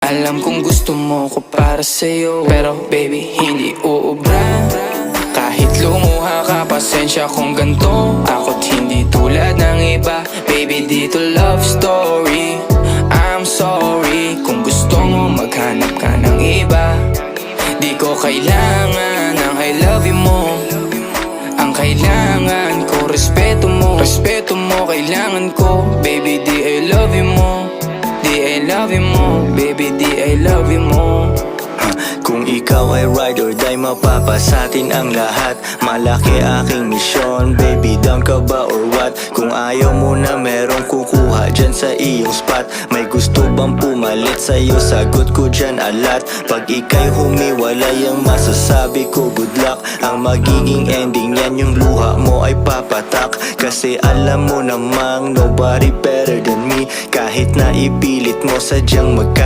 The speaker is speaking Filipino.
Alam kong gusto mo ko para sa'yo, pero baby hindi uubra. Kahit lumuha ka, pasensya kung ganto. Ako't hindi tulad ng iba. Baby, dito love story. I'm sorry kung gusto mo maghanap ka ng iba. Di ko kailangan ng I love you mo. Ang kailangan ko, respeto mo. Respeto mo, kailangan ko. Baby, di I love you mo. Di I love you mo. Baby, di I love you mo. Kung ikaw ay ride or die, mapapasatin ang lahat. Malaki aking misyon, baby, down ka ba or what? Kung ayaw mo na merong kukuha dyan sa iyong spot. May gusto bang pumalit sa'yo? Sagot ko dyan alat. Pag ika'y humiwalay, ang masasabi ko good luck. Ang magiging ending yan, yung luha mo ay papatak. Kasi alam mo namang nobody better than me. Kahit na ipilit mo sadyang magkain